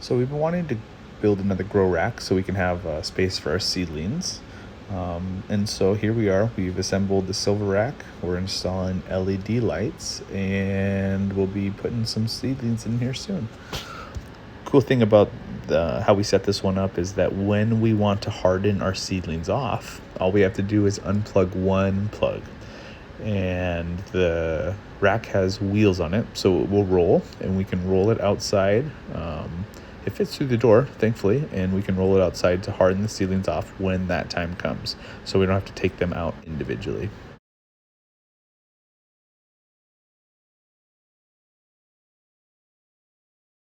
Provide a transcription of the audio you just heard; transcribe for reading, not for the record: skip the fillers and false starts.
So we've been wanting to build another grow rack so we can have space for our seedlings. And so here we are. We've assembled the silver rack. We're installing LED lights, and we'll be putting some seedlings in here soon. Cool thing about how we set this one up is that when we want to harden our seedlings off, all we have to do is unplug one plug. And the rack has wheels on it, so it will roll, and we can roll it outside. It fits through the door, thankfully, and we can roll it outside to harden the seedlings off when that time comes, so we don't have to take them out individually.